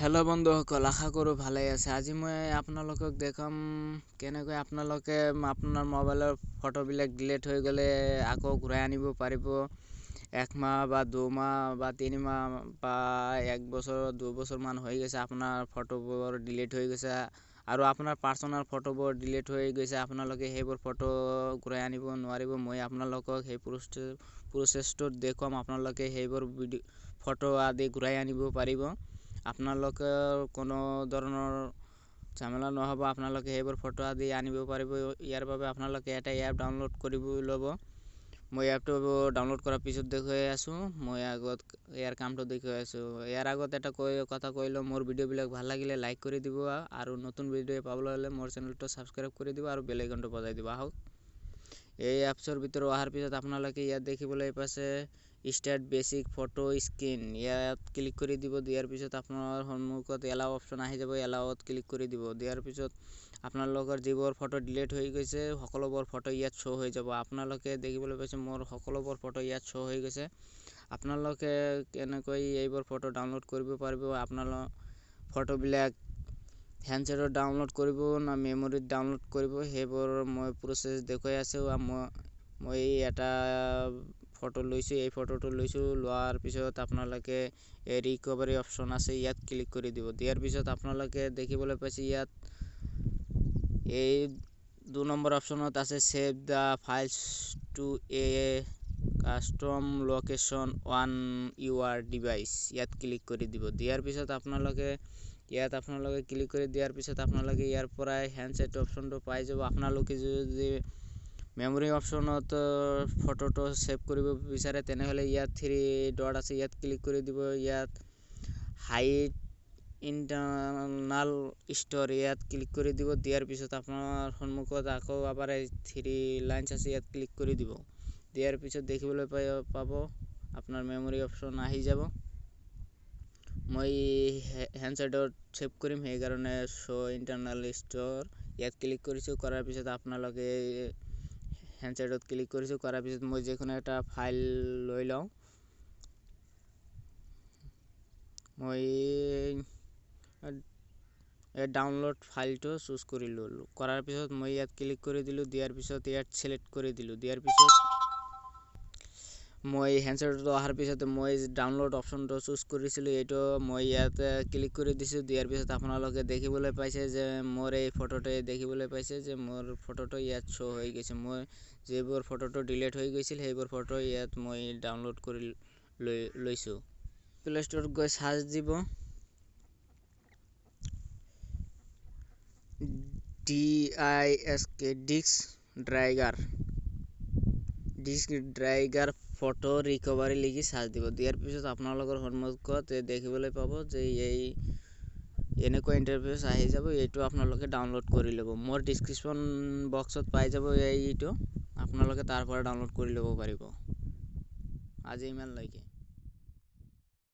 Hello' বন্ধুসকল, আশা কৰোঁ ভালে আছে। আজি মই আপোনালোকক দেখাম কেনেকৈ আপোনালোকে আপোনাৰ মোবাইলৰ ফটোবিলাক ডিলিট হৈ গ'লে আকৌ ঘূৰাই আনিব পাৰিব। 1 মাহ বা 2 মাহ বা 3 মাহ বা 1 বছৰ 2 বছৰমান হৈ গৈছে আপোনাৰ ফটোবোৰ ডিলিট হৈ গৈছে আৰু আপোনাৰ পাৰ্চনেল ফটোবোৰ ডিলিট হৈ গৈছে। আপোনালোকে সেইবোৰ ফটো ঘূৰাই আনিব নোৱাৰিব। মই আপোনালোকক সেই প্ৰচেছটো দেখুৱাম। আপোনালোকে সেইবোৰ ফটো আদি ঘূৰাই আনিব পাৰিব। আপোনালোকৰ কোনো ধৰণৰ ঝামেলা নহ'ব। আপোনালোকে সেইবোৰ ফটো আদি আনিব পাৰিব। ইয়াৰ বাবে আপোনালোকে এটা এপ ডাউনলোড কৰিব ল'ব। মই এপটো ডাউনলোড কৰাৰ পিছত দেখুৱাই আছোঁ। মই আগত ইয়াৰ কামটো দেখুৱাই আছোঁ। ইয়াৰ আগত এটা কথা কৈ লওঁ, মোৰ ভিডিঅ'বিলাক ভাল লাগিলে লাইক কৰি দিব আৰু নতুন ভিডিঅ' পাবলৈ হ'লে মোৰ চেনেলটো ছাবস্ক্ৰাইব কৰি দিব আৰু বেল আইকনটো বজাই দিব। আহক, এই এপছৰ ভিতৰত অহাৰ পিছত আপোনালোকে ইয়াত দেখিবলৈ পাইছে ষ্টাৰ্ট বেচিক ফটো স্ক্ৰীন। ইয়াত ক্লিক কৰি দিব। দিয়াৰ পিছত আপোনাৰ সন্মুখত এলাও অপশ্যন আহি যাব। এলাওত ক্লিক কৰি দিব। দিয়াৰ পিছত আপোনালোকৰ যিবোৰ ফটো ডিলিট হৈ গৈছে সকলোবোৰ ফটো ইয়াত শ্ব' হৈ যাব। আপোনালোকে দেখিবলৈ পাইছে মোৰ সকলোবোৰ ফটো ইয়াত শ্ব' হৈ গৈছে। আপোনালোকে কেনেকৈ এইবোৰ ফটো ডাউনলোড কৰিব পাৰিব, আপোনালোক ফটোবিলাক হেণ্ডছেটত ডাউনলোড কৰিব না মেমৰিত ডাউনলোড কৰিব, সেইবোৰ মই প্ৰচেছ দেখুৱাই আছোঁ। মই এটা ফটো লৈছোঁ। এই ফটোটো লোৱাৰ পিছত আপোনালোকে এই ৰিকভাৰী অপশ্যন আছে, ইয়াত ক্লিক কৰি দিব। দিয়াৰ পিছত আপোনালোকে দেখিবলৈ পাইছে ইয়াত এই 2 নম্বৰ অপশ্যনত আছে save the files to a custom location on your device. ইয়াত ক্লিক কৰি দিব। দিয়াৰ পিছত আপোনালোকে ক্লিক কৰি দিয়াৰ পিছত আপোনালোকে ইয়াৰ পৰাই হেণ্ডছেট অপশ্যনটো পাই যাব। আপোনালোকে যদি মেমৰি অপশ্যনত ফটোটো ছেভ কৰিব বিচাৰে তেনেহ'লে ইয়াত 3 ডট আছে, ইয়াত ক্লিক কৰি দিব। ইয়াত হাইড ইণ্টাৰনাল ষ্ট'ৰ ইয়াত ক্লিক কৰি দিব। দিয়াৰ পিছত আপোনাৰ সন্মুখত আকৌ আবাৰ 3 লাইনছ আছে, ইয়াত ক্লিক কৰি দিব। দিয়াৰ পিছত দেখিবলৈ পাব আপোনাৰ মেমৰি অপশ্যন আহি যাব। মই হেণ্ডছেটত ছেভ কৰিম, সেইকাৰণে শ্ব' ইণ্টাৰনাল ষ্ট'ৰ ইয়াত ক্লিক কৰিছোঁ। কৰাৰ পিছত আপোনালোকে হেণ্ডছেটত ক্লিক কৰিছোঁ। কৰাৰ পিছত মই যিকোনো এটা ফাইল লৈ লওঁ। মই ডাউনলোড ফাইলটো চুজ কৰি ল'লোঁ। কৰাৰ পিছত মই ইয়াত ক্লিক কৰি দিলোঁ। দিয়াৰ পিছত ইয়াত চিলেক্ট কৰি দিলোঁ। দিয়াৰ পিছত মই হেণ্ডছেটত অহাৰ পিছত মই ডাউনলোড অপশ্যনটো চুজ কৰিছিলোঁ, এইটো মই ইয়াত ক্লিক কৰি দিছোঁ। দিয়াৰ পিছত আপোনালোকে দেখিবলৈ পাইছে যে মোৰ এই ফটোটো ইয়াত শ্ব' হৈ গৈছে। মই যিবোৰ ফটোটো ডিলিট হৈ গৈছিল সেইবোৰ ফটো ইয়াত মই ডাউনলোড কৰি লৈছোঁ। প্লে ষ্ট'ৰত গৈ চাৰ্চ দিব DISK disk driver photo recovery লিখি চাৰ্চ দিব। দিয়াৰ পিছত আপোনালোকৰ সন্মুখত দেখিবলৈ পাব যে এই এনেকুৱা ইণ্টাৰফেচ আহি যাব। এইটো আপোনালোকে ডাউনলোড কৰি ল'ব। মোৰ ডিছক্ৰিপশ্যন বক্সত পাই যাব এইটো, আপোনালোকে তাৰ পৰা ডাউনলোড কৰি ল'ব পাৰিব। আজি ইমানলৈকে।